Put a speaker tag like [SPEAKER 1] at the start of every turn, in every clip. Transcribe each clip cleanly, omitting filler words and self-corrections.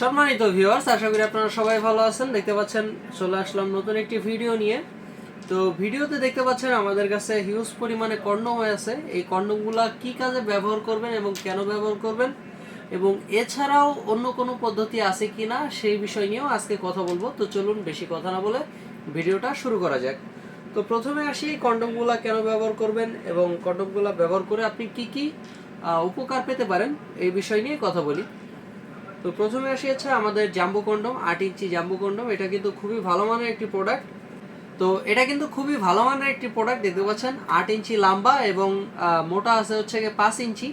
[SPEAKER 1] সম্মানিত ভিউয়ার্স, আশা করি আপনারা সবাই ভালো আছেন। দেখতে পাচ্ছেন চলে আসলাম নতুন একটি ভিডিও নিয়ে। তো ভিডিওতে দেখতে পাচ্ছেন আমাদের কাছে হিউজ পরিমাণে কন্ডম আছে। এই কন্ডমগুলা কি কাজে ব্যবহার করবেন এবং কেন ব্যবহার করবেন, এবং এছাড়াও অন্য কোনো পদ্ধতি আছে কিনা সেই বিষয় নিয়েও আজকে কথা বলবো। তো চলুন বেশি কথা না বলে ভিডিওটা শুরু করা যাক। তো প্রথমে আসি কন্ডমগুলা কেন ব্যবহার করবেন এবং কন্ডমগুলা ব্যবহার করে আপনি কি কি উপকার পেতে পারেন এই বিষয় নিয়ে কথা বলি। তো প্রথমে আসি হচ্ছে আমাদের জাম্বো কন্ডম, 8 ইঞ্চি জাম্বো কন্ডম। এটা কিন্তু খুবই ভালো মানের একটি প্রোডাক্ট। তো এটা কিন্তু খুবই ভালো মানের একটি প্রোডাক্ট। দেখতে পাচ্ছেন 8 ইঞ্চি লম্বা এবং মোটা আছে হচ্ছে 5 ইঞ্চি,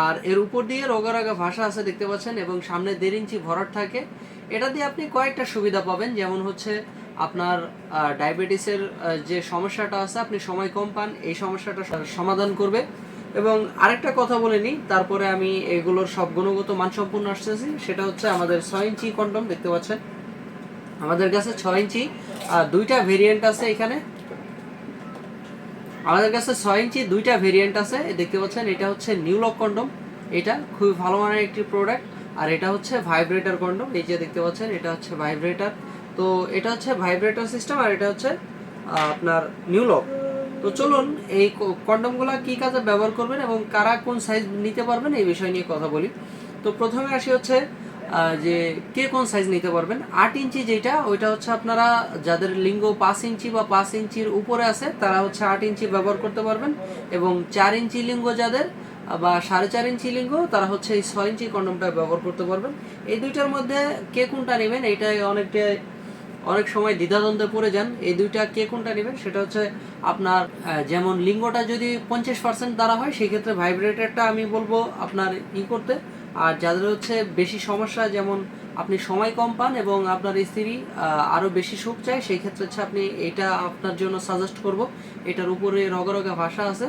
[SPEAKER 1] আর এর উপর দিয়ে রোগা রোগা ভাষা আছে দেখতে পাচ্ছেন, এবং সামনে 1.5 ইঞ্চি ভরাট থাকে। এটা দিয়ে আপনি কয়েকটা সুবিধা পাবেন, যেমন হচ্ছে আপনার ডায়াবেটিসের যে সমস্যাটা আছে, আপনি সময় কম পান, এই সমস্যাটা সমাধান করবে। এবং আরেকটা কথা বলে নিই, তারপরে আমি এগুলোর সব গুণগত মানসম্পন্ন আসতেছি। সেটা হচ্ছে আমাদের 6 ইঞ্চি কন্ডম। দেখতে পাচ্ছেন আমাদের কাছে 6 ইঞ্চি দুইটা ভেরিয়েন্ট আছে। এখানে আমাদের কাছে 6 ইঞ্চি দুইটা ভেরিয়েন্ট আছে। দেখতে পাচ্ছেন এটা হচ্ছে নিউ লক কন্ডম, এটা খুবই ভালো মানের একটি প্রোডাক্ট। আর এটা হচ্ছে ভাইব্রেটর কন্ডম, এই যে দেখতে পাচ্ছেন এটা হচ্ছে ভাইব্রেটর। তো এটা হচ্ছে ভাইব্রেটর সিস্টেম, আর এটা হচ্ছে আপনার নিউ লক। তো চলুন এই কন্ডমগুলো কি কাজে ব্যবহার করবেন এবং কারা কোন সাইজ নিতে পারবেন এই বিষয় নিয়ে কথা বলি। তো প্রথমে আসি হচ্ছে যে কে কোন সাইজ নিতে পারবেন। 8 ইঞ্চি যেটা, ওইটা হচ্ছে আপনারা যাদের লিঙ্গ 5 ইঞ্চি বা 5 ইঞ্চির উপরে আছে তারা হচ্ছে 8 ইঞ্চি ব্যবহার করতে পারবেন, এবং 4 ইঞ্চি লিঙ্গ যাদের বা 4.5 ইঞ্চি লিঙ্গ তারা হচ্ছে এই 6 ইঞ্চি কন্ডমটা ব্যবহার করতে পারবেন। এই দুইটার মধ্যে কে কোনটা নেবেন এইটাই অনেক সময় দ্বিধাদ্বন্দ্বে পড়ে যান। এই দুইটা কে কোনটা নেবেন সেটা হচ্ছে আপনার যেমন লিঙ্গটা যদি 50% দ্বারা হয় সেই ক্ষেত্রে ভাইব্রেটরটা আমি বলবো আপনার করতে। আর যাদের হচ্ছে বেশি সমস্যা, যেমন আপনি সময় কম পান এবং আপনার স্ত্রী আরও বেশি সুখ চায়, সেই ক্ষেত্রে হচ্ছে আপনি এটা আপনার জন্য সাজেস্ট করব। এটার উপরে রগা রগা ভাষা আছে,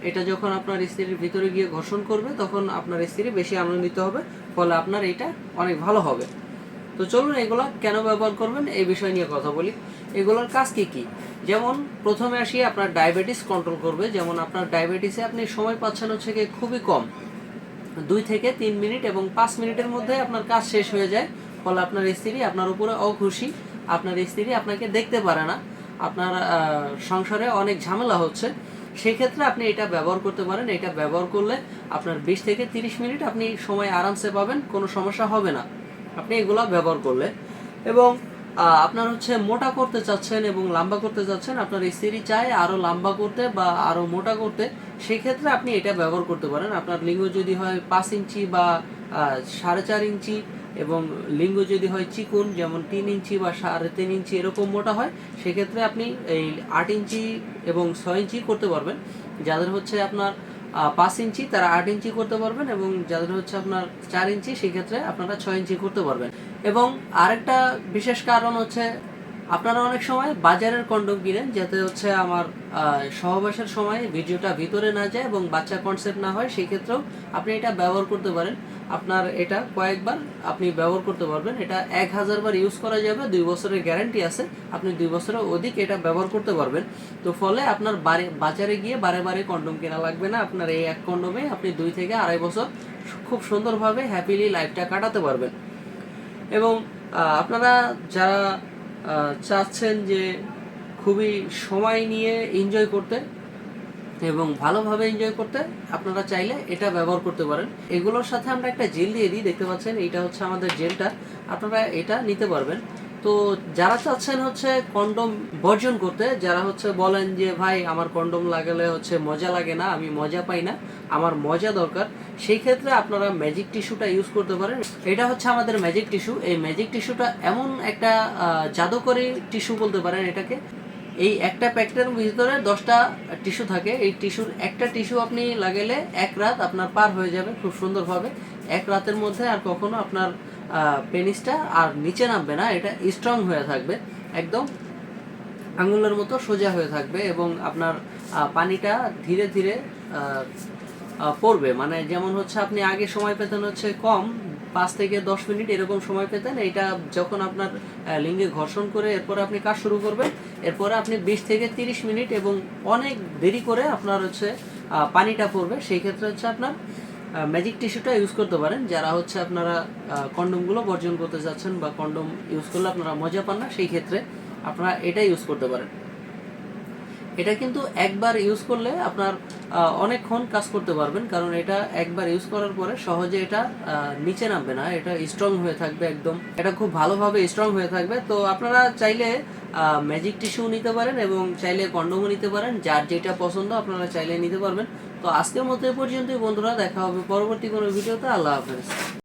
[SPEAKER 1] এটা যখন আপনার স্ত্রীর ভিতরে গিয়ে ঘর্ষণ করবে তখন আপনার স্ত্রী বেশি আনন্দিত হবে, ফলে আপনার এটা অনেক ভালো হবে। তো চলুন এগুলো কেন ব্যবহার করবেন এই বিষয় নিয়ে কথা বলি। এগুলোর কাজ কি কি, যেমন প্রথমে আসি আপনার ডায়াবেটিস কন্ট্রোল করবে। যেমন আপনার ডায়াবেটিসে আপনি সময় পাচ্ছেন হচ্ছে কি খুবই কম, 2 থেকে 3 মিনিট এবং 5 মিনিটের মধ্যে আপনার কাজ শেষ হয়ে যায়, ফলে আপনার স্ত্রী আপনার উপরে অখুশি, আপনার স্ত্রী আপনাকে দেখতে পারে না, আপনার সংসারে অনেক ঝামেলা হচ্ছে। সেই ক্ষেত্রে আপনি এটা ব্যবহার করতে পারেন। এটা ব্যবহার করলে আপনার 20 থেকে 30 মিনিট আপনি সময় আরামসে পাবেন, কোনো সমস্যা হবে না আপনি এগুলো ব্যবহার করলে। এবং আপনার হচ্ছে মোটা করতে চাচ্ছেন এবং লম্বা করতে চাচ্ছেন, আপনার স্ত্রী চায় আরও লম্বা করতে বা আরও মোটা করতে, সেই ক্ষেত্রে আপনি এটা ব্যবহার করতে পারেন। আপনার লিঙ্গ যদি হয় 5 ইঞ্চি বা 4.5 ইঞ্চি, এবং লিঙ্গ যদি হয় চিকুন যেমন 3 ইঞ্চি বা 3.5 ইঞ্চি এরকম মোটা হয়, সেক্ষেত্রে আপনি এই 8 ইঞ্চি এবং 6 ইঞ্চি করতে পারবেন। যাদের হচ্ছে আপনার 5 ইঞ্চি তারা 8 ইঞ্চি করতে পারবেন, এবং যাদের হচ্ছে আপনার 4 ইঞ্চি সেক্ষেত্রে আপনারা 6 ইঞ্চি করতে পারবেন। এবং আরেকটা বিশেষ কারণ হচ্ছে আপনারা অনেক সময় বাজারের কন্ডম কিনেন, যাতে হচ্ছে আমার সহবাসের সময় ভিডিওটা ভিতরে না যায় এবং বাচ্চা কনসেপ্ট না হয়, সেই ক্ষেত্রেও আপনি এটা ব্যবহার করতে পারেন। আপনার এটা কয়েকবার আপনি ব্যবহার করতে পারবেন। এটা 1000 বার ইউজ করা যাবে, 2 বছরের গ্যারান্টি আছে, আপনি 2 বছরের অধিক এটা ব্যবহার করতে পারবেন। তো ফলে আপনার বাজারে গিয়ে বারে বারে কন্ডম কেনা লাগবে না। আপনার এই এক কন্ডমে আপনি 2 থেকে 2.5 বছর খুব সুন্দরভাবে হ্যাপিলি লাইফটা কাটাতে পারবেন। এবং আপনারা যারা চাচ্ছেন যে খুবই সময় নিয়ে এনজয় করতে এবং ভালোভাবে এনজয় করতে, আপনারা চাইলে এটা ব্যবহার করতে পারেন। এগুলোর সাথে আমরা একটা জেল দিয়ে দিই, দেখতে পাচ্ছেন এইটা হচ্ছে আমাদের জেলটা, আপনারা এটা নিতে পারবেন। তো যারা চাচ্ছেন হচ্ছে কন্ডম বর্জন করতে, যারা হচ্ছে বলেন যে ভাই আমার কন্ডম লাগালে হচ্ছে মজা লাগে না, আমি মজা পাই না, আমার মজা দরকার, সেই ক্ষেত্রে আপনারা ম্যাজিক টিস্যুটা ইউজ করতে পারেন। এটা হচ্ছে আমাদের ম্যাজিক টিস্যু। এই ম্যাজিক টিস্যুটা এমন একটা জাদুকরী টিস্যু বলতে পারেন এটাকে। এই একটা প্যাকেটের ভিতরে 10টা টিস্যু থাকে। এই টিস্যুর একটা টিস্যু আপনি লাগাইলে 1 রাত আপনার পার হয়ে যাবে খুব সুন্দরভাবে। 1 রাতের মধ্যে আর কখনো আপনার পেনিসটা আর নিচে নামবে না, এটা স্ট্রং হয়ে থাকবে, একদম আঙুলের মতো সোজা হয়ে থাকবে, এবং আপনার পানিটা ধীরে ধীরে পড়বে। মানে যেমন হচ্ছে আপনি আগে সময় পেতেন হচ্ছে কম, 5 থেকে 10 মিনিট এরকম সময় পেতেন। এইটা যখন আপনার লিঙ্গে ঘর্ষণ করে এরপরে আপনি কাজ শুরু করবেন, এরপরে আপনি 20 থেকে 30 মিনিট এবং অনেক দেরি করে আপনার হচ্ছে পানিটা পড়বে। সেই ক্ষেত্রে হচ্ছে আপনার ম্যাজিক টিস্যুটা ইউজ করতে পারেন যারা হচ্ছে আপনারা কন্ডোমগুলো বর্জন করতে যাচ্ছেন বা কন্ডোম ইউজ করলে আপনারা মজা পান না, সেই ক্ষেত্রে আপনারা এটা ইউজ করতে পারেন। এটা কিন্তু একবার ইউজ করলে আপনার অনেকক্ষণ কাজ করতে পারবেন, কারণ এটা একবার ইউজ করার পরে সহজে এটা নিচে নামবে না, এটা স্ট্রং হয়ে থাকবে একদম, এটা খুব ভালোভাবে স্ট্রং হয়ে থাকবে। তো আপনারা চাইলে ম্যাজিক টিস্যু নিতে পারেন এবং চাইলে কন্ডোমও নিতে পারেন, যার যেটা পছন্দ আপনারা চাইলে নিতে পারবেন। তো আজকের মতো এ পর্যন্তই বন্ধুরা, দেখা হবে পরবর্তী কোনো ভিডিওতে। আল্লাহ হাফেজ।